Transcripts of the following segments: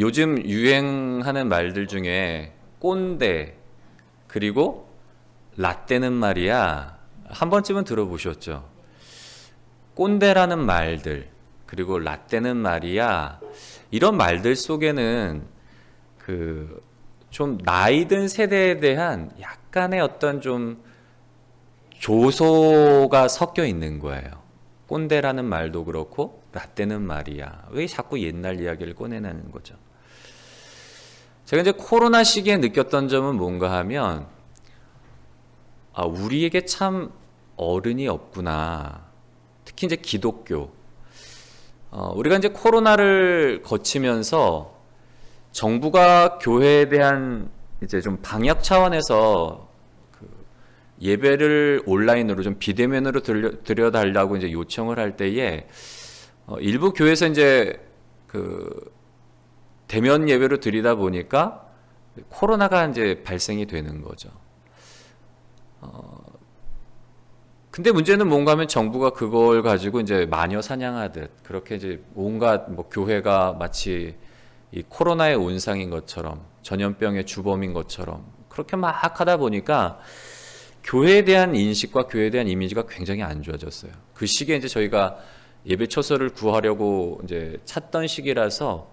요즘 유행하는 말들 중에 꼰대 그리고 라떼는 말이야 한 번쯤은 들어보셨죠? 꼰대라는 말들 그리고 라떼는 말이야 이런 말들 속에는 그 좀 나이든 세대에 대한 약간의 어떤 좀 조소가 섞여 있는 거예요. 꼰대라는 말도 그렇고 라떼는 말이야. 왜 자꾸 옛날 이야기를 꺼내는 거죠? 제가 이제 코로나 시기에 느꼈던 점은 뭔가 하면 우리에게 참 어른이 없구나. 특히 이제 기독교. 우리가 이제 코로나를 거치면서 정부가 교회에 대한 이제 좀 방역 차원에서 예배를 온라인으로 좀 비대면으로 드려달라고 이제 요청을 할 때에 일부 교회에서 이제 대면 예배로 드리다 보니까 코로나가 이제 발생이 되는 거죠. 근데 문제는 뭔가 하면 정부가 그걸 가지고 이제 마녀 사냥하듯 그렇게 이제 온갖 뭐 교회가 마치 이 코로나의 온상인 것처럼 전염병의 주범인 것처럼 그렇게 막 하다 보니까 교회에 대한 인식과 교회에 대한 이미지가 굉장히 안 좋아졌어요. 그 시기에 이제 저희가 예배 처소를 구하려고 이제 찾던 시기라서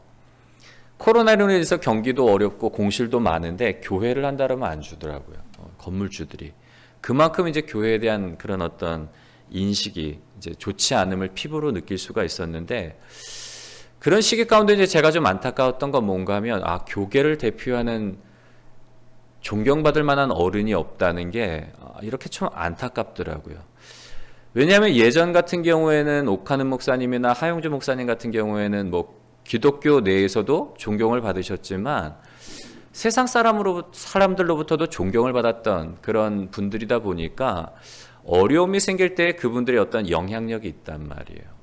코로나로 인해서 경기도 어렵고 공실도 많은데 교회를 한다면 안 주더라고요. 건물주들이. 그만큼 이제 교회에 대한 그런 어떤 인식이 이제 좋지 않음을 피부로 느낄 수가 있었는데 그런 시기 가운데 이제 제가 좀 안타까웠던 건 뭔가 하면 교계를 대표하는 존경받을 만한 어른이 없다는 게 이렇게 좀 안타깝더라고요. 왜냐하면 예전 같은 경우에는 옥하는 목사님이나 하용주 목사님 같은 경우에는 뭐 기독교 내에서도 존경을 받으셨지만 세상 사람들로부터도 존경을 받았던 그런 분들이다 보니까 어려움이 생길 때 그분들의 어떤 영향력이 있단 말이에요.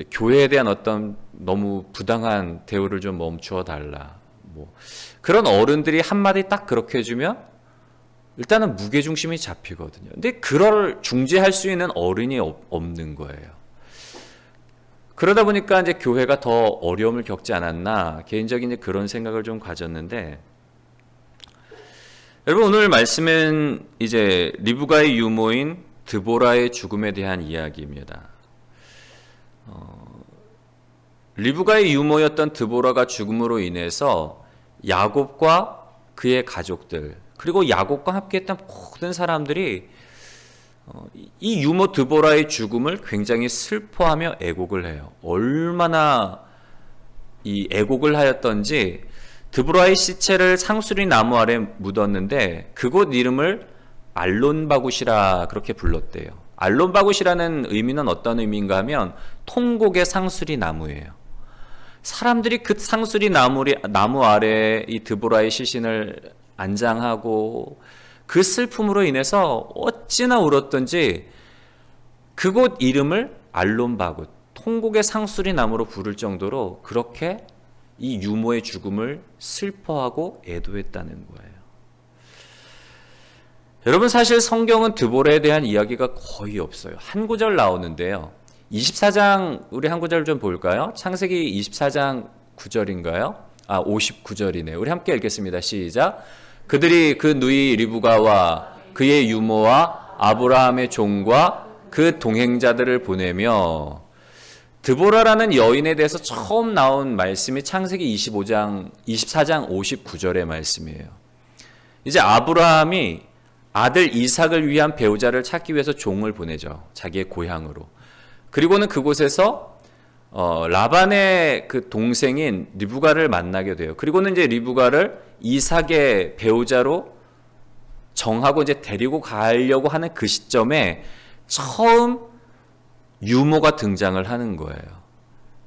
교회에 대한 어떤 너무 부당한 대우를 좀 멈추어 달라. 뭐 그런 어른들이 한마디 딱 그렇게 해주면 일단은 무게중심이 잡히거든요. 근데 그걸 중재할 수 있는 어른이 없는 거예요. 그러다 보니까 이제 교회가 더 어려움을 겪지 않았나 개인적인 그런 생각을 좀 가졌는데 여러분 오늘 말씀은 이제 리브가의 유모인 드보라의 죽음에 대한 이야기입니다. 리브가의 유모였던 드보라가 죽음으로 인해서 야곱과 그의 가족들 그리고 야곱과 함께했던 모든 사람들이 이 유모 드보라의 죽음을 굉장히 슬퍼하며 애곡을 해요. 얼마나 이 애곡을 하였던지 드보라의 시체를 상수리 나무 아래 묻었는데 그곳 이름을 알론바굿이라 그렇게 불렀대요. 알론바굿이라는 의미는 어떤 의미인가 하면 통곡의 상수리 나무예요. 사람들이 그 상수리 나무 아래 이 드보라의 시신을 안장하고 그 슬픔으로 인해서 어찌나 울었던지 그곳 이름을 알론바굿, 통곡의 상수리 나무로 부를 정도로 그렇게 이 유모의 죽음을 슬퍼하고 애도했다는 거예요. 여러분 사실 성경은 드보라에 대한 이야기가 거의 없어요. 한 구절 나오는데요. 24장 우리 한 구절 좀 볼까요? 창세기 24장 9절인가요? 59절이네요. 우리 함께 읽겠습니다. 시작. 그들이 그 누이 리브가와 그의 유모와 아브라함의 종과 그 동행자들을 보내며 드보라라는 여인에 대해서 처음 나온 말씀이 창세기 24장 59절의 말씀이에요. 이제 아브라함이 아들 이삭을 위한 배우자를 찾기 위해서 종을 보내죠. 자기의 고향으로. 그리고는 그곳에서 라반의 그 동생인 리브가를 만나게 돼요. 그리고는 이제 리브가를 이삭의 배우자로 정하고 이제 데리고 가려고 하는 그 시점에 처음 유모가 등장을 하는 거예요.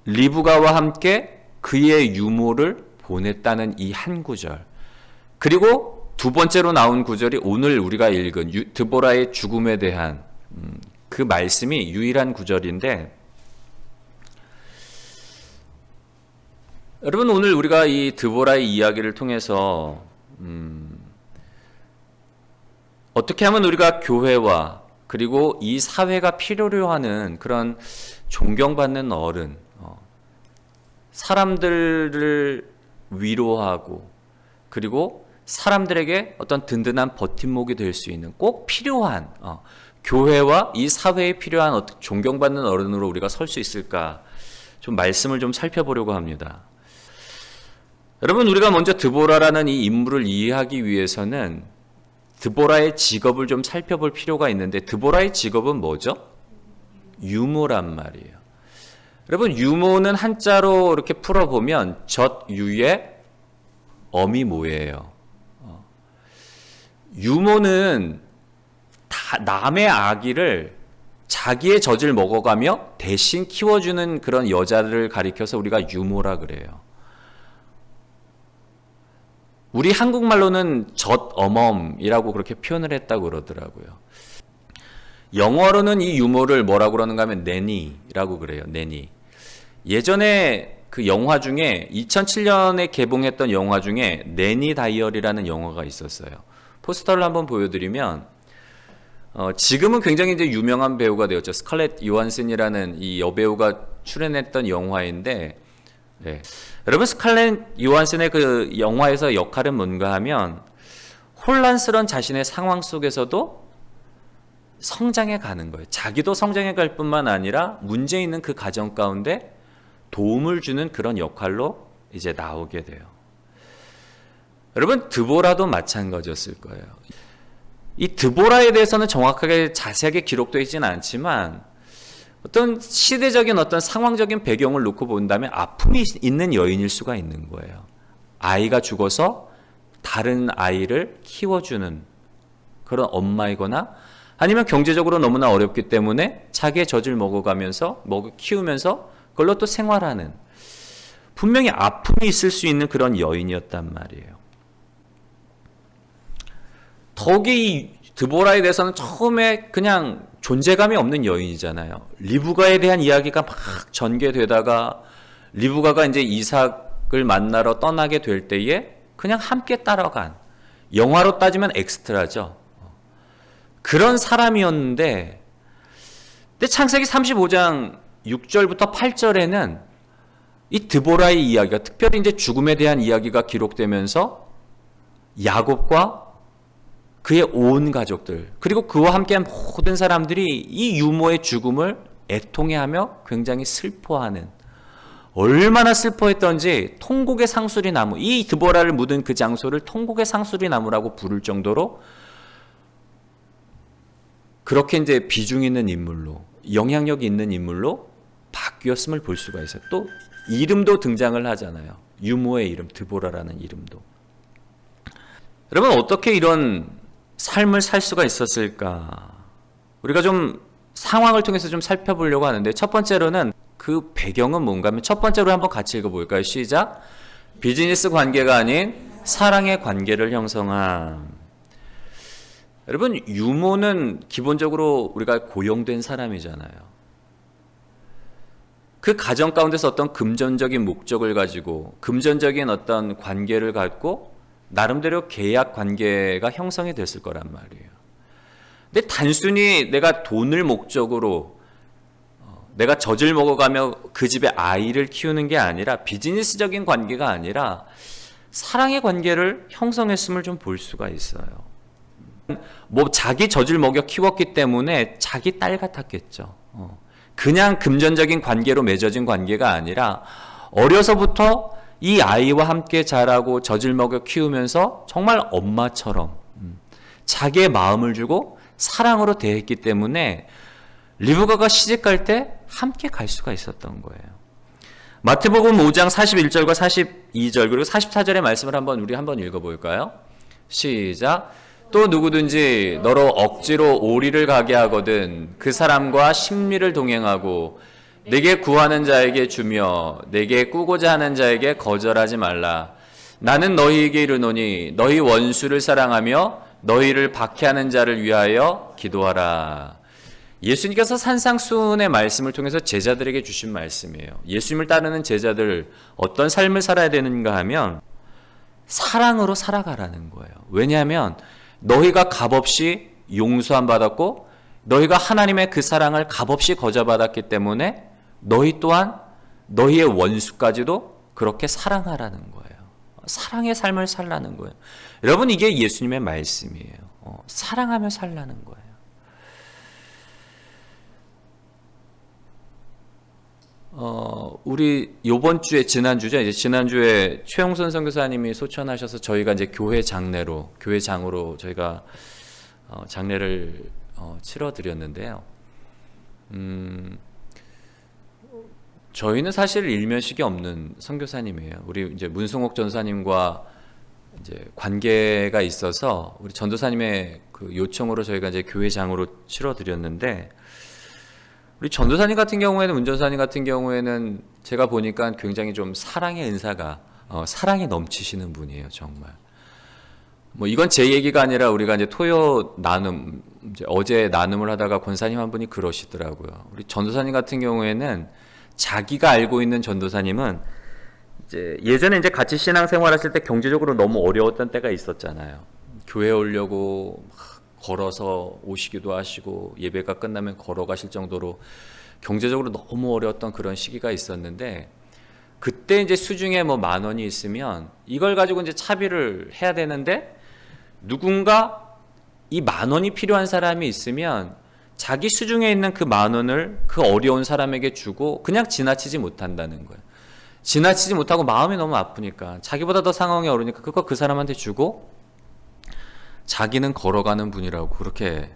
리브가와 함께 그의 유모를 보냈다는 이 한 구절. 그리고 두 번째로 나온 구절이 오늘 우리가 읽은 드보라의 죽음에 대한 그 말씀이 유일한 구절인데 여러분 오늘 우리가 이 드보라의 이야기를 통해서 어떻게 하면 우리가 교회와 그리고 이 사회가 필요로 하는 그런 존경받는 어른 사람들을 위로하고 그리고 사람들에게 어떤 든든한 버팀목이 될 수 있는 꼭 필요한 교회와 이 사회에 필요한 존경받는 어른으로 우리가 설 수 있을까 좀 말씀을 좀 살펴보려고 합니다. 여러분 우리가 먼저 드보라라는 이 인물을 이해하기 위해서는 드보라의 직업을 좀 살펴볼 필요가 있는데 드보라의 직업은 뭐죠? 유모란 말이에요. 여러분 유모는 한자로 이렇게 풀어보면 젖유의 어미 뭐예요? 유모는 남의 아기를 자기의 젖을 먹어가며 대신 키워주는 그런 여자를 가리켜서 우리가 유모라 그래요. 우리 한국말로는 젖어멈이라고 그렇게 표현을 했다고 그러더라고요. 영어로는 이 유모를 뭐라고 그러는가 하면 내니라고 그래요. 내니. 예전에 그 영화 중에 2007년에 개봉했던 영화 중에 내니 다이어리라는 영화가 있었어요. 포스터를 한번 보여드리면 지금은 굉장히 이제 유명한 배우가 되었죠. 스칼렛 요한슨이라는 이 여배우가 출연했던 영화인데 네. 여러분 스칼렛 요한슨의 그 영화에서 역할은 뭔가 하면 혼란스러운 자신의 상황 속에서도 성장해 가는 거예요. 자기도 성장해 갈 뿐만 아니라 문제 있는 그 가정 가운데 도움을 주는 그런 역할로 이제 나오게 돼요. 여러분 드보라도 마찬가지였을 거예요. 이 드보라에 대해서는 정확하게 자세하게 기록되어 있지는 않지만 어떤 시대적인 어떤 상황적인 배경을 놓고 본다면 아픔이 있는 여인일 수가 있는 거예요. 아이가 죽어서 다른 아이를 키워주는 그런 엄마이거나 아니면 경제적으로 너무나 어렵기 때문에 자기의 젖을 먹어가면서 키우면서 그걸로 또 생활하는 분명히 아픔이 있을 수 있는 그런 여인이었단 말이에요. 더욱이 이 드보라에 대해서는 처음에 그냥 존재감이 없는 여인이잖아요. 리브가에 대한 이야기가 막 전개되다가 리브가가 이제 이삭을 만나러 떠나게 될 때에 그냥 함께 따라간 영화로 따지면 엑스트라죠. 그런 사람이었는데 근데 창세기 35장 6절부터 8절에는 이 드보라의 이야기가 특별히 이제 죽음에 대한 이야기가 기록되면서 야곱과 그의 온 가족들 그리고 그와 함께한 모든 사람들이 이 유모의 죽음을 애통해하며 굉장히 슬퍼하는 얼마나 슬퍼했던지 통곡의 상수리 나무 이 드보라를 묻은 그 장소를 통곡의 상수리 나무라고 부를 정도로 그렇게 이제 비중 있는 인물로 영향력 있는 인물로 바뀌었음을 볼 수가 있어요. 또 이름도 등장을 하잖아요. 유모의 이름 드보라라는 이름도. 여러분 어떻게 이런 삶을 살 수가 있었을까? 우리가 좀 상황을 통해서 좀 살펴보려고 하는데 첫 번째로는 그 배경은 뭔가 하면 첫 번째로 한번 같이 읽어볼까요? 시작! 비즈니스 관계가 아닌 사랑의 관계를 형성함. 여러분 유모는 기본적으로 우리가 고용된 사람이잖아요. 그 가정 가운데서 어떤 금전적인 목적을 가지고 금전적인 어떤 관계를 갖고 나름대로 계약 관계가 형성이 됐을 거란 말이에요. 근데 단순히 내가 돈을 목적으로 내가 젖을 먹어가며 그 집에 아이를 키우는 게 아니라 비즈니스적인 관계가 아니라 사랑의 관계를 형성했음을 좀 볼 수가 있어요. 뭐 자기 젖을 먹여 키웠기 때문에 자기 딸 같았겠죠. 그냥 금전적인 관계로 맺어진 관계가 아니라 어려서부터 이 아이와 함께 자라고 젖을 먹여 키우면서 정말 엄마처럼 자기의 마음을 주고 사랑으로 대했기 때문에 리브가가 시집갈 때 함께 갈 수가 있었던 거예요. 마태복음 5장 41절과 42절 그리고 44절의 말씀을 우리 한번 읽어볼까요? 시작! 또 누구든지 너로 억지로 오리를 가게 하거든 그 사람과 심리를 동행하고 내게 구하는 자에게 주며 내게 꾸고자 하는 자에게 거절하지 말라. 나는 너희에게 이르노니 너희 원수를 사랑하며 너희를 박해하는 자를 위하여 기도하라. 예수님께서 산상수훈의 말씀을 통해서 제자들에게 주신 말씀이에요. 예수님을 따르는 제자들 어떤 삶을 살아야 되는가 하면 사랑으로 살아가라는 거예요. 왜냐하면 너희가 값없이 용서함 받았고 너희가 하나님의 그 사랑을 값없이 거저받았기 때문에 너희 또한 너희의 원수까지도 그렇게 사랑하라는 거예요. 사랑의 삶을 살라는 거예요. 여러분, 이게 예수님의 말씀이에요. 사랑하며 살라는 거예요. 우리 요번 주에 지난주죠. 이제 지난주에 최용선 선교사님이 소천하셔서 저희가 이제 교회 장으로 저희가 장례를 치러 드렸는데요. 저희는 사실 일면식이 없는 선교사님이에요. 우리 이제 문승옥 전사님과 이제 관계가 있어서 우리 전도사님의 그 요청으로 저희가 이제 교회장으로 치러 드렸는데, 우리 전도사님 같은 경우에는, 운전사님 같은 경우에는 제가 보니까 굉장히 좀 사랑의 은사가 사랑이 넘치시는 분이에요, 정말. 뭐 이건 제 얘기가 아니라 우리가 이제 토요 나눔, 이제 어제 나눔을 하다가 권사님 한 분이 그러시더라고요. 우리 전도사님 같은 경우에는 자기가 알고 있는 전도사님은 이제 예전에 이제 같이 신앙생활하실 때 경제적으로 너무 어려웠던 때가 있었잖아요. 교회 오려고 막 걸어서 오시기도 하시고 예배가 끝나면 걸어가실 정도로 경제적으로 너무 어려웠던 그런 시기가 있었는데, 그때 이제 수중에 뭐 10,000원이 있으면 이걸 가지고 이제 차비를 해야 되는데, 누군가 이 10,000원이 필요한 사람이 있으면 자기 수중에 있는 그 10,000원을 그 어려운 사람에게 주고 그냥 지나치지 못한다는 거예요. 지나치지 못하고 마음이 너무 아프니까, 자기보다 더 상황이 어려우니까 그거 그 사람한테 주고 자기는 걸어가는 분이라고 그렇게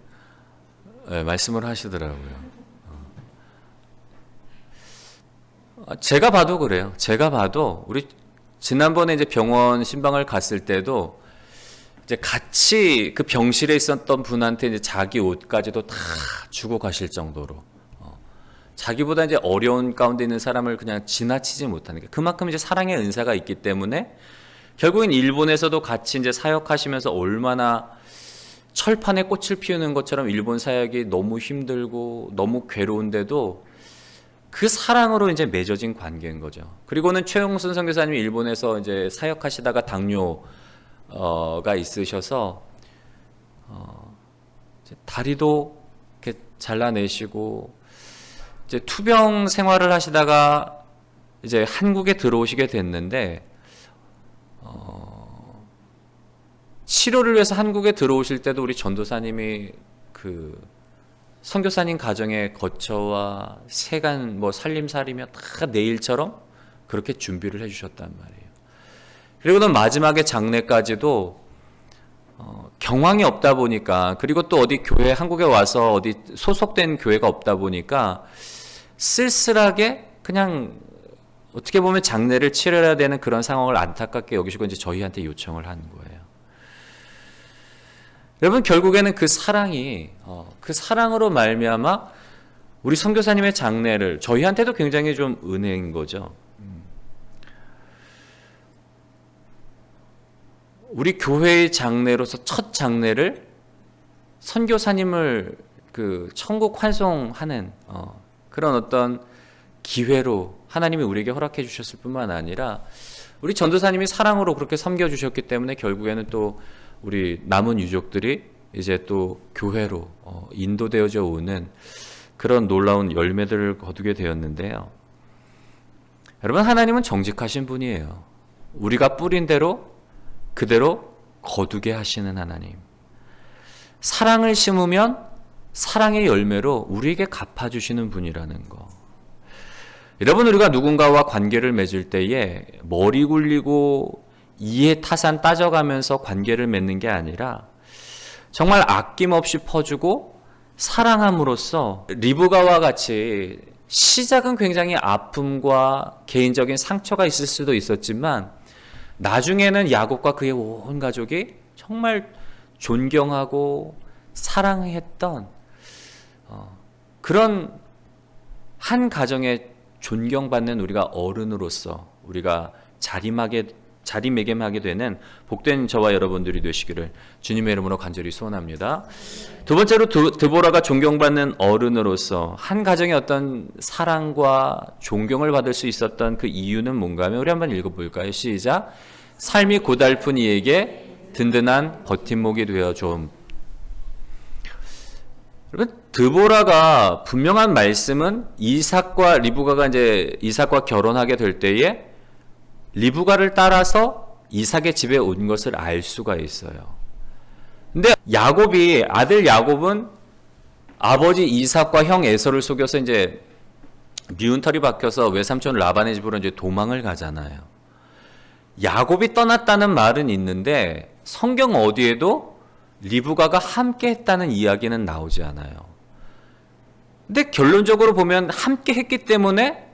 말씀을 하시더라고요. 제가 봐도 그래요. 제가 봐도 우리 지난번에 이제 병원 신방을 갔을 때도 이제 같이 그 병실에 있었던 분한테 이제 자기 옷까지도 다 주고 가실 정도로, 자기보다 이제 어려운 가운데 있는 사람을 그냥 지나치지 못하는 게, 그만큼 이제 사랑의 은사가 있기 때문에 결국엔 일본에서도 같이 이제 사역하시면서 얼마나 철판에 꽃을 피우는 것처럼 일본 사역이 너무 힘들고 너무 괴로운데도 그 사랑으로 이제 맺어진 관계인 거죠. 그리고는 최용순 선교사님이 일본에서 이제 사역하시다가 당뇨가 있으셔서 이제 다리도 이렇게 잘라내시고 이제 투병 생활을 하시다가 이제 한국에 들어오시게 됐는데, 치료를 위해서 한국에 들어오실 때도 우리 전도사님이 그 선교사님 가정의 거처와 세간 뭐 살림살이며 다 내일처럼 그렇게 준비를 해주셨단 말이에요. 그리고는 마지막에 장례까지도 경황이 없다 보니까, 그리고 또 어디 교회 한국에 와서 어디 소속된 교회가 없다 보니까 쓸쓸하게 그냥 어떻게 보면 장례를 치러야 되는 그런 상황을 안타깝게 여기시고 이제 저희한테 요청을 한 거예요. 여러분, 결국에는 그 사랑이 그 사랑으로 말미암아 우리 선교사님의 장례를, 저희한테도 굉장히 좀 은혜인 거죠. 우리 교회의 장례로서 첫 장례를 선교사님을 그 천국 환송하는 그런 어떤 기회로 하나님이 우리에게 허락해 주셨을 뿐만 아니라, 우리 전도사님이 사랑으로 그렇게 섬겨주셨기 때문에 결국에는 또 우리 남은 유족들이 이제 또 교회로 인도되어져 오는 그런 놀라운 열매들을 거두게 되었는데요. 여러분, 하나님은 정직하신 분이에요. 우리가 뿌린 대로 그대로 거두게 하시는 하나님. 사랑을 심으면 사랑의 열매로 우리에게 갚아주시는 분이라는 거. 여러분, 우리가 누군가와 관계를 맺을 때에 머리 굴리고 이해 타산 따져가면서 관계를 맺는 게 아니라 정말 아낌없이 퍼주고 사랑함으로써, 리브가와 같이 시작은 굉장히 아픔과 개인적인 상처가 있을 수도 있었지만 나중에는 야곱과 그의 온 가족이 정말 존경하고 사랑했던 그런 한 가정에 존경받는 우리가 어른으로서 우리가 자리매김하게 되는 복된 저와 여러분들이 되시기를 주님의 이름으로 간절히 소원합니다. 두 번째로, 드보라가 존경받는 어른으로서 한 가정의 어떤 사랑과 존경을 받을 수 있었던 그 이유는 뭔가 하면, 우리 한번 읽어볼까요? 시작. 삶이 고달픈 이에게 든든한 버팀목이 되어 좀. 여러분, 드보라가 분명한 말씀은 이삭과 리브가가 이제 이삭과 결혼하게 될 때에 리브가를 따라서 이삭의 집에 온 것을 알 수가 있어요. 근데 야곱이, 아들 야곱은 아버지 이삭과 형 에서를 속여서 이제 미운 털이 박혀서 외삼촌 라반의 집으로 이제 도망을 가잖아요. 야곱이 떠났다는 말은 있는데 성경 어디에도 리브가가 함께 했다는 이야기는 나오지 않아요. 근데 결론적으로 보면 함께 했기 때문에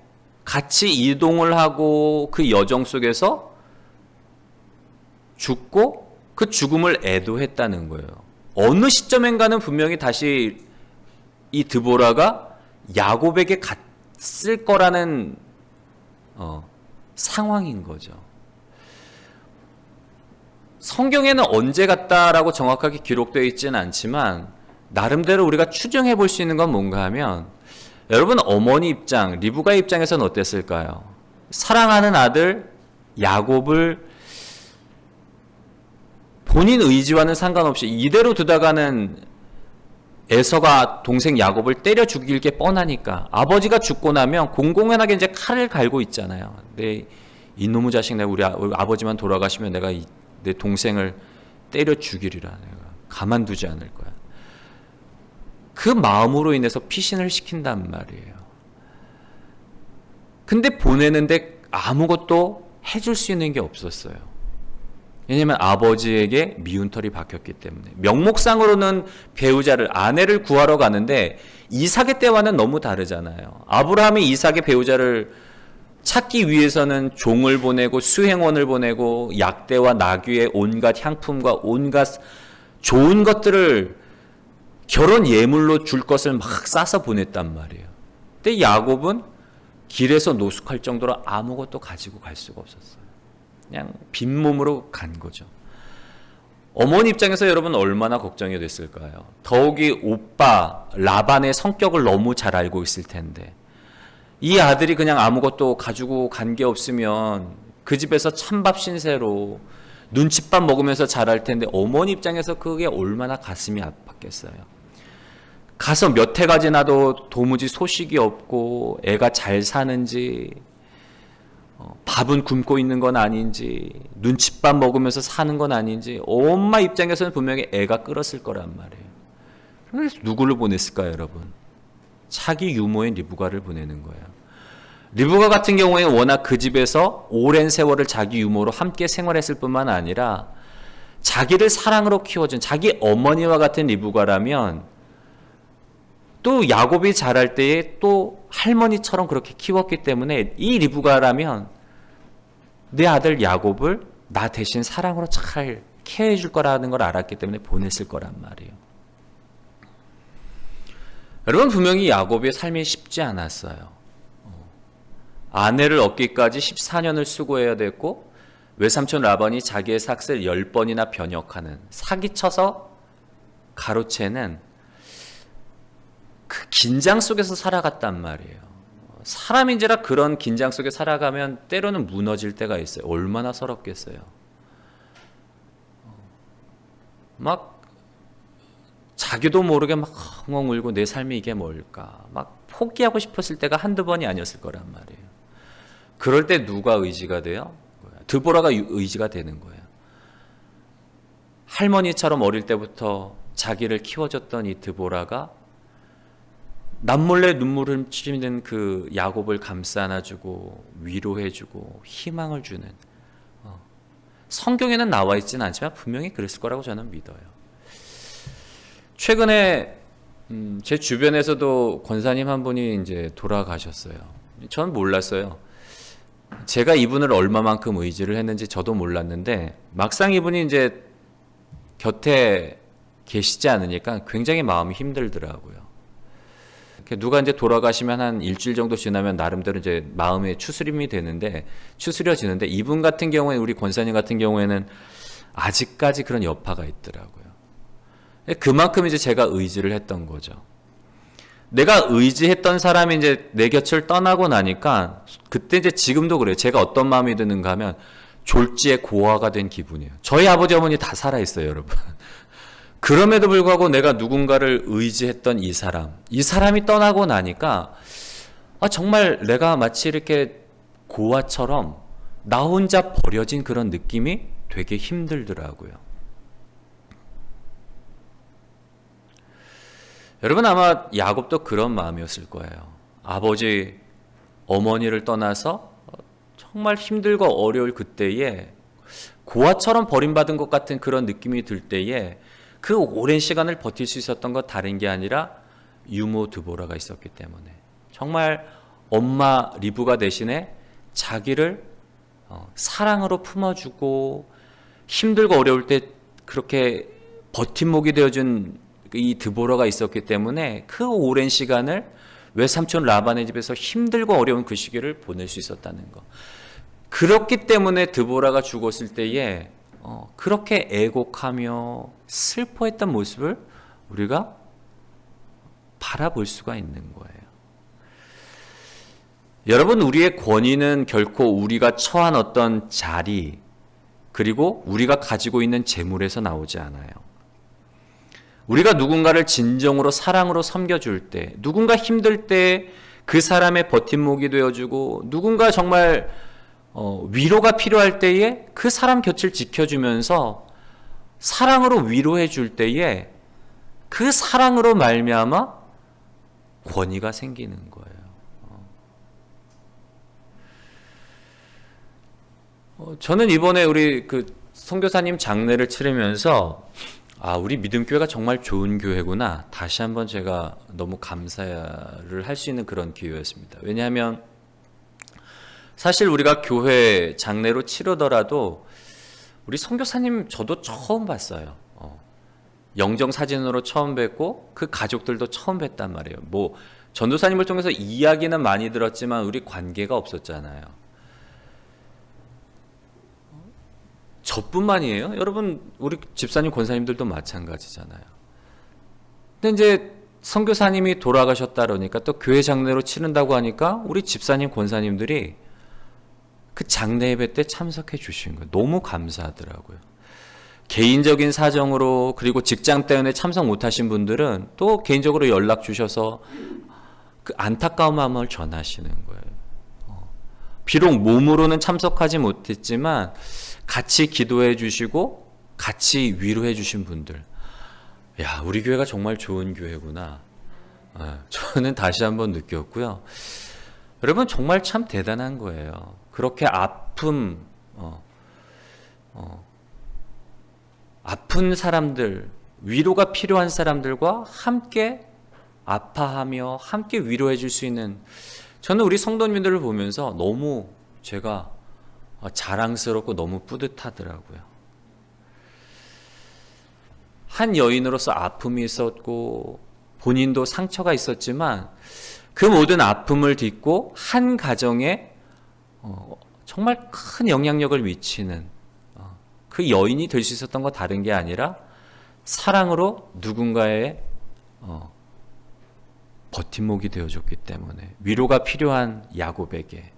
같이 이동을 하고 그 여정 속에서 죽고 그 죽음을 애도했다는 거예요. 어느 시점인가는 분명히 다시 이 드보라가 야곱에게 갔을 거라는 상황인 거죠. 성경에는 언제 갔다라고 정확하게 기록되어 있지는 않지만 나름대로 우리가 추정해 볼 수 있는 건 뭔가 하면, 여러분 어머니 입장, 리브가 입장에서는 어땠을까요? 사랑하는 아들 야곱을 본인 의지와는 상관없이 이대로 두다가는 에서가 동생 야곱을 때려 죽일 게 뻔하니까, 아버지가 죽고 나면 공공연하게 이제 칼을 갈고 있잖아요. 내 이놈의 자식, 내가 우리 아버지만 돌아가시면 내가 내 동생을 때려 죽이리라, 내가 가만두지 않을 거야. 그 마음으로 인해서 피신을 시킨단 말이에요. 근데 보내는데 아무것도 해줄 수 있는 게 없었어요. 왜냐하면 아버지에게 미운 털이 박혔기 때문에. 명목상으로는 배우자를, 아내를 구하러 가는데 이삭의 때와는 너무 다르잖아요. 아브라함이 이삭의 배우자를 찾기 위해서는 종을 보내고 수행원을 보내고 약대와 나귀의 온갖 향품과 온갖 좋은 것들을 결혼 예물로 줄 것을 막 싸서 보냈단 말이에요. 근데 야곱은 길에서 노숙할 정도로 아무것도 가지고 갈 수가 없었어요. 그냥 빈몸으로 간 거죠. 어머니 입장에서 여러분 얼마나 걱정이 됐을까요? 더욱이 오빠 라반의 성격을 너무 잘 알고 있을 텐데, 이 아들이 그냥 아무것도 가지고 간 게 없으면 그 집에서 찬밥 신세로 눈칫밥 먹으면서 자랄 텐데, 어머니 입장에서 그게 얼마나 가슴이 아팠겠어요. 가서 몇 해가 지나도 도무지 소식이 없고 애가 잘 사는지, 밥은 굶고 있는 건 아닌지, 눈칫밥 먹으면서 사는 건 아닌지, 엄마 입장에서는 분명히 애가 끓었을 거란 말이에요. 그래서 누구를 보냈을까요, 여러분? 자기 유모인 리브가를 보내는 거예요. 리브가 같은 경우에 워낙 그 집에서 오랜 세월을 자기 유모로 함께 생활했을 뿐만 아니라 자기를 사랑으로 키워준 자기 어머니와 같은 리브가라면, 또 야곱이 자랄 때에 또 할머니처럼 그렇게 키웠기 때문에 이 리브가라면 내 아들 야곱을 나 대신 사랑으로 잘 케어해 줄 거라는 걸 알았기 때문에 보냈을 거란 말이에요. 여러분, 분명히 야곱의 삶이 쉽지 않았어요. 아내를 얻기까지 14년을 수고해야 됐고, 외삼촌 라반이 자기의 삭슬 10번이나 변역하는, 사기쳐서 가로채는 그 긴장 속에서 살아갔단 말이에요. 사람인지라 그런 긴장 속에 살아가면 때로는 무너질 때가 있어요. 얼마나 서럽겠어요. 막 자기도 모르게 막 엉엉 울고 내 삶이 이게 뭘까, 막 포기하고 싶었을 때가 한두 번이 아니었을 거란 말이에요. 그럴 때 누가 의지가 돼요? 드보라가 의지가 되는 거예요. 할머니처럼 어릴 때부터 자기를 키워줬던 이 드보라가 남몰래 눈물을 훔치는 그 야곱을 감싸 안아주고 위로해주고 희망을 주는, 성경에는 나와 있지는 않지만 분명히 그랬을 거라고 저는 믿어요. 최근에 제 주변에서도 권사님 한 분이 이제 돌아가셨어요. 저는 몰랐어요. 제가 이분을 얼마만큼 의지를 했는지 저도 몰랐는데, 막상 이분이 이제 곁에 계시지 않으니까 굉장히 마음이 힘들더라고요. 누가 이제 돌아가시면 한 일주일 정도 지나면 나름대로 이제 마음에 추스림이 되는데, 추스려지는데, 이분 같은 경우에, 우리 권사님 같은 경우에는 아직까지 그런 여파가 있더라고요. 그만큼 이제 제가 의지를 했던 거죠. 내가 의지했던 사람이 이제 내 곁을 떠나고 나니까, 그때 이제 지금도 그래요. 제가 어떤 마음이 드는가 하면 졸지에 고아가 된 기분이에요. 저희 아버지 어머니 다 살아있어요, 여러분. 그럼에도 불구하고 내가 누군가를 의지했던 이 사람이 떠나고 나니까 정말 내가 마치 이렇게 고아처럼 나 혼자 버려진 그런 느낌이 되게 힘들더라고요. 여러분 아마 야곱도 그런 마음이었을 거예요. 아버지, 어머니를 떠나서 정말 힘들고 어려울 그때에 고아처럼 버림받은 것 같은 그런 느낌이 들 때에 그 오랜 시간을 버틸 수 있었던 건 다른 게 아니라 유모 드보라가 있었기 때문에 정말 엄마 리브가 대신에 자기를 사랑으로 품어주고 힘들고 어려울 때 그렇게 버팀목이 되어준 이 드보라가 있었기 때문에 그 오랜 시간을 외삼촌 라반의 집에서 힘들고 어려운 그 시기를 보낼 수 있었다는 거. 그렇기 때문에 드보라가 죽었을 때에 그렇게 애곡하며 슬퍼했던 모습을 우리가 바라볼 수가 있는 거예요. 여러분, 우리의 권위는 결코 우리가 처한 어떤 자리 그리고 우리가 가지고 있는 재물에서 나오지 않아요. 우리가 누군가를 진정으로 사랑으로 섬겨줄 때, 누군가 힘들 때 그 사람의 버팀목이 되어주고, 누군가 정말 위로가 필요할 때에 그 사람 곁을 지켜주면서 사랑으로 위로해 줄 때에 그 사랑으로 말미암아 권위가 생기는 거예요. 저는 이번에 우리 그 선교사님 장례를 치르면서 우리 믿음교회가 정말 좋은 교회구나 다시 한번 제가 너무 감사를 할 수 있는 그런 기회였습니다. 왜냐하면 사실 우리가 교회 장례로 치르더라도 우리 선교사님 저도 처음 봤어요. 영정 사진으로 처음 뵙고 그 가족들도 처음 뵀단 말이에요. 뭐 전도사님을 통해서 이야기는 많이 들었지만 우리 관계가 없었잖아요. 저뿐만이에요. 여러분 우리 집사님 권사님들도 마찬가지잖아요. 근데 이제 선교사님이 돌아가셨다 그러니까 또 교회 장례로 치른다고 하니까 우리 집사님 권사님들이 그 장례 예배 때 참석해 주신 거예요. 너무 감사하더라고요. 개인적인 사정으로 그리고 직장 때문에 참석 못하신 분들은 또 개인적으로 연락 주셔서 그 안타까운 마음을 전하시는 거예요. 비록 몸으로는 참석하지 못했지만 같이 기도해 주시고 같이 위로해 주신 분들, 야, 우리 교회가 정말 좋은 교회구나. 저는 다시 한번 느꼈고요. 여러분 정말 참 대단한 거예요. 그렇게 아픈 사람들, 위로가 필요한 사람들과 함께 아파하며 함께 위로해 줄 수 있는, 저는 우리 성도님들을 보면서 너무 제가 자랑스럽고 너무 뿌듯하더라고요. 한 여인으로서 아픔이 있었고 본인도 상처가 있었지만 그 모든 아픔을 딛고 한 가정에 정말 큰 영향력을 미치는 그 여인이 될 수 있었던 건 다른 게 아니라 사랑으로 누군가의 버팀목이 되어줬기 때문에, 위로가 필요한 야곱에게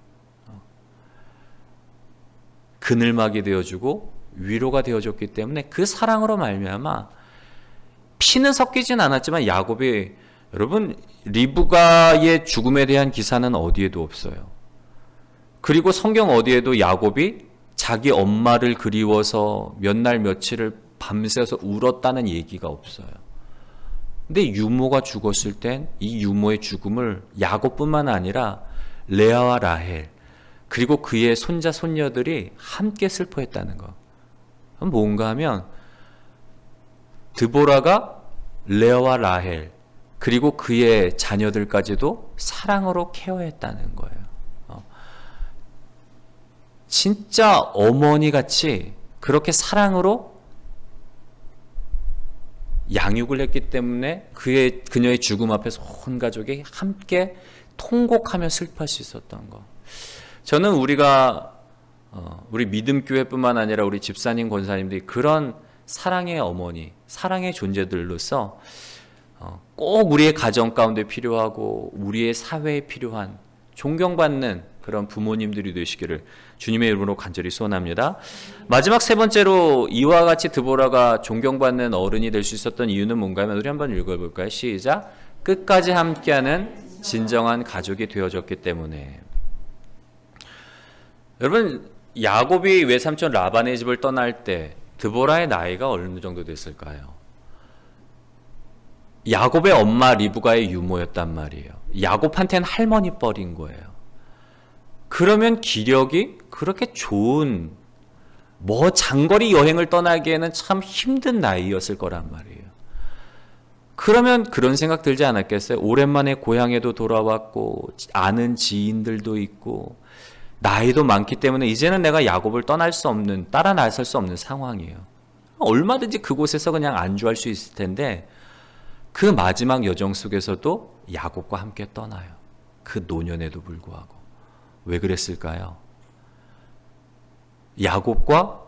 그늘막이 되어주고 위로가 되어줬기 때문에 그 사랑으로 말미암아 피는 섞이진 않았지만 야곱이, 여러분 리브가의 죽음에 대한 기사는 어디에도 없어요. 그리고 성경 어디에도 야곱이 자기 엄마를 그리워서 몇 날 며칠을 밤새서 울었다는 얘기가 없어요. 근데 유모가 죽었을 땐 이 유모의 죽음을 야곱뿐만 아니라 레아와 라헬 그리고 그의 손자 손녀들이 함께 슬퍼했다는 거. 뭔가 하면 드보라가 레아와 라헬 그리고 그의 자녀들까지도 사랑으로 케어했다는 거예요. 진짜 어머니같이 그렇게 사랑으로 양육을 했기 때문에 그녀의 죽음 앞에서 온 가족이 함께 통곡하며 슬퍼할 수 있었던 거. 저는 우리가 우리 믿음교회뿐만 아니라 우리 집사님 권사님들이 그런 사랑의 어머니, 사랑의 존재들로서 꼭 우리의 가정 가운데 필요하고 우리의 사회에 필요한 존경받는 그런 부모님들이 되시기를 주님의 이름으로 간절히 소원합니다. 마지막 세 번째로 이와 같이 드보라가 존경받는 어른이 될 수 있었던 이유는 뭔가 하면 우리 한번 읽어볼까요? 시작. 끝까지 함께하는 진정한 가족이 되어졌기 때문에. 여러분, 야곱이 외삼촌 라반의 집을 떠날 때 드보라의 나이가 어느 정도 됐을까요? 야곱의 엄마 리브가의 유모였단 말이에요. 야곱한테는 할머니 뻘인 거예요. 그러면 기력이 그렇게 좋은 장거리 여행을 떠나기에는 참 힘든 나이였을 거란 말이에요. 그러면 그런 생각 들지 않았겠어요? 오랜만에 고향에도 돌아왔고 아는 지인들도 있고 나이도 많기 때문에 이제는 내가 야곱을 떠날 수 없는, 따라 나설 수 없는 상황이에요. 얼마든지 그곳에서 그냥 안주할 수 있을 텐데 그 마지막 여정 속에서도 야곱과 함께 떠나요. 그 노년에도 불구하고. 왜 그랬을까요? 야곱과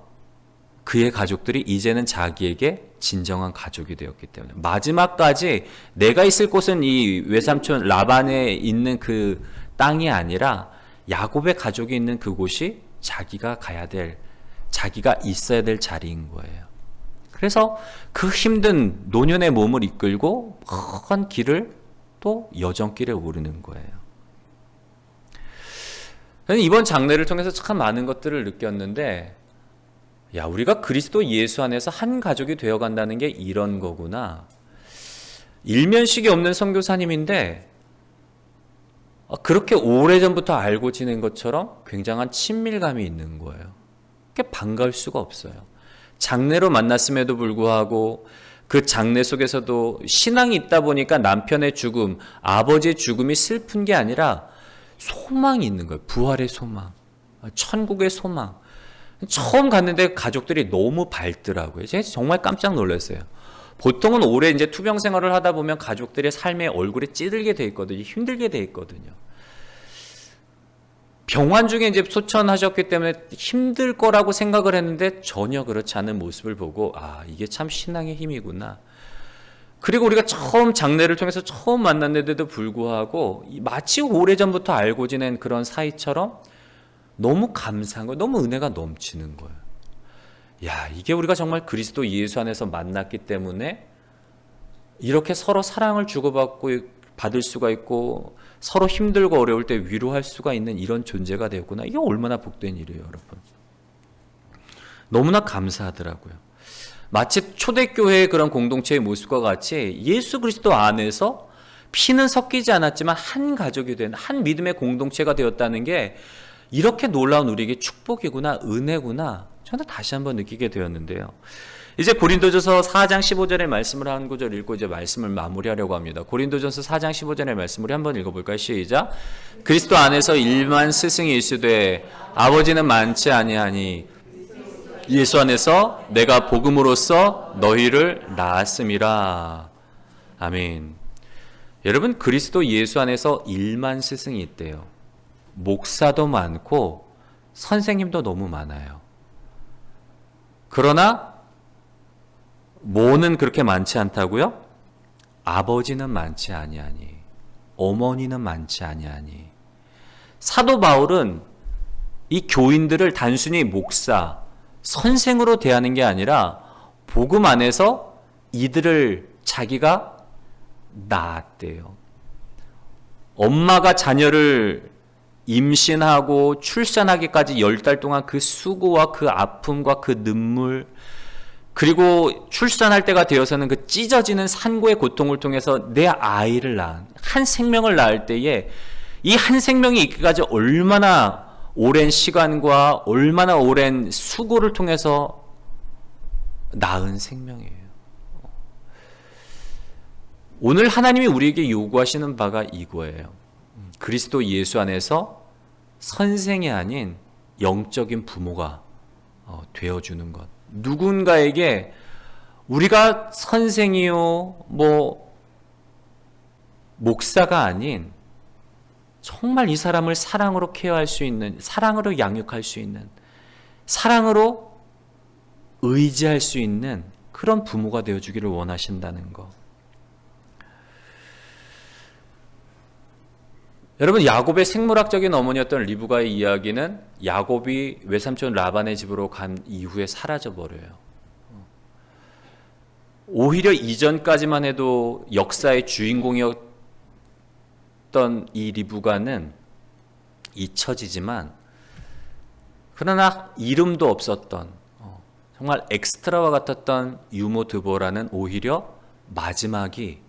그의 가족들이 이제는 자기에게 진정한 가족이 되었기 때문에 마지막까지 내가 있을 곳은 이 외삼촌 라반에 있는 그 땅이 아니라 야곱의 가족이 있는 그곳이 자기가 가야 될, 자기가 있어야 될 자리인 거예요. 그래서 그 힘든 노년의 몸을 이끌고 먼 길을 또 여정길에 오르는 거예요. 저는 이번 장례를 통해서 참 많은 것들을 느꼈는데, 야, 우리가 그리스도 예수 안에서 한 가족이 되어간다는 게 이런 거구나. 일면식이 없는 선교사님인데 그렇게 오래전부터 알고 지낸 것처럼 굉장한 친밀감이 있는 거예요. 그게 반가울 수가 없어요. 장례로 만났음에도 불구하고 그 장례 속에서도 신앙이 있다 보니까 남편의 죽음, 아버지의 죽음이 슬픈 게 아니라 소망이 있는 거예요. 부활의 소망, 천국의 소망. 처음 갔는데 가족들이 너무 밝더라고요. 제가 정말 깜짝 놀랐어요. 보통은 오래 이제 투병 생활을 하다 보면 가족들의 삶의 얼굴에 찌들게 돼 있거든요. 힘들게 돼 있거든요. 병환 중에 이제 소천하셨기 때문에 힘들 거라고 생각을 했는데 전혀 그렇지 않은 모습을 보고 이게 참 신앙의 힘이구나. 그리고 우리가 처음 장례를 통해서 처음 만났는데도 불구하고 마치 오래전부터 알고 지낸 그런 사이처럼 너무 감사한 거예요. 너무 은혜가 넘치는 거예요. 야, 이게 우리가 정말 그리스도 예수 안에서 만났기 때문에 이렇게 서로 사랑을 주고받고 받을 수가 있고 서로 힘들고 어려울 때 위로할 수가 있는 이런 존재가 되었구나. 이게 얼마나 복된 일이에요, 여러분. 너무나 감사하더라고요. 마치 초대교회의 그런 공동체의 모습과 같이 예수 그리스도 안에서 피는 섞이지 않았지만 한 가족이 된, 한 믿음의 공동체가 되었다는 게 이렇게 놀라운 우리에게 축복이구나, 은혜구나, 저는 다시 한번 느끼게 되었는데요. 이제 고린도전서 4장 15절의 말씀을 한 구절 읽고 이제 말씀을 마무리하려고 합니다. 고린도전서 4장 15절의 말씀을 한번 읽어볼까요? 시작. 그리스도 안에서 일만 스승이 있으되 아버지는 많지 아니하니 예수 안에서 내가 복음으로써 너희를 낳았음이라. 아멘. 여러분, 그리스도 예수 안에서 일만 스승이 있대요. 목사도 많고 선생님도 너무 많아요. 그러나 모는 그렇게 많지 않다고요? 아버지는 많지 아니하니, 어머니는 많지 아니하니. 사도 바울은 이 교인들을 단순히 목사, 선생으로 대하는 게 아니라 복음 안에서 이들을 자기가 낳았대요. 엄마가 자녀를 임신하고 출산하기까지 10달 동안 그 수고와 그 아픔과 그 눈물, 그리고 출산할 때가 되어서는 그 찢어지는 산고의 고통을 통해서 내 아이를 낳은, 한 생명을 낳을 때에 이 한 생명이 있기까지 얼마나 오랜 시간과 얼마나 오랜 수고를 통해서 낳은 생명이에요. 오늘 하나님이 우리에게 요구하시는 바가 이거예요. 그리스도 예수 안에서 선생이 아닌 영적인 부모가 되어주는 것. 누군가에게 우리가 선생이요, 목사가 아닌 정말 이 사람을 사랑으로 케어할 수 있는, 사랑으로 양육할 수 있는, 사랑으로 의지할 수 있는 그런 부모가 되어주기를 원하신다는 것. 여러분, 야곱의 생물학적인 어머니였던 리브가의 이야기는 야곱이 외삼촌 라반의 집으로 간 이후에 사라져 버려요. 오히려 이전까지만 해도 역사의 주인공이었던 이 리브가는 잊혀지지만, 그러나 이름도 없었던 정말 엑스트라와 같았던 유모 드보라는 오히려 마지막이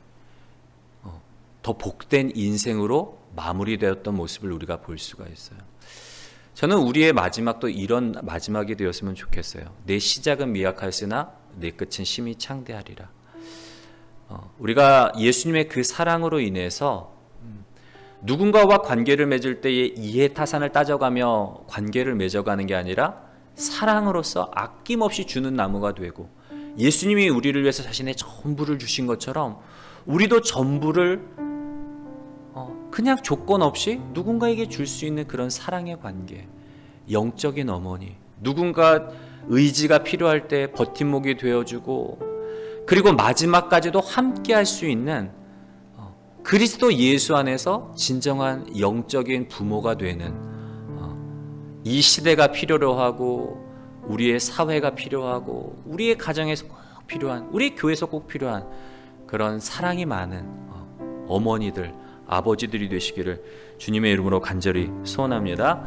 더 복된 인생으로 마무리되었던 모습을 우리가 볼 수가 있어요. 저는 우리의 마지막도 이런 마지막이 되었으면 좋겠어요. 내 시작은 미약하였으나 내 끝은 심히 창대하리라. 우리가 예수님의 그 사랑으로 인해서 누군가와 관계를 맺을 때에 이해타산을 따져가며 관계를 맺어가는 게 아니라 사랑으로서 아낌없이 주는 나무가 되고, 예수님이 우리를 위해서 자신의 전부를 주신 것처럼 우리도 전부를 그냥 조건 없이 누군가에게 줄 수 있는 그런 사랑의 관계, 영적인 어머니, 누군가 의지가 필요할 때 버팀목이 되어주고, 그리고 마지막까지도 함께 할 수 있는 그리스도 예수 안에서 진정한 영적인 부모가 되는 이 시대가 필요로 하고, 우리의 사회가 필요하고, 우리의 가정에서 꼭 필요한, 우리 교회에서 꼭 필요한 그런 사랑이 많은 어머니들, 아버지들이 되시기를 주님의 이름으로 간절히 소원합니다.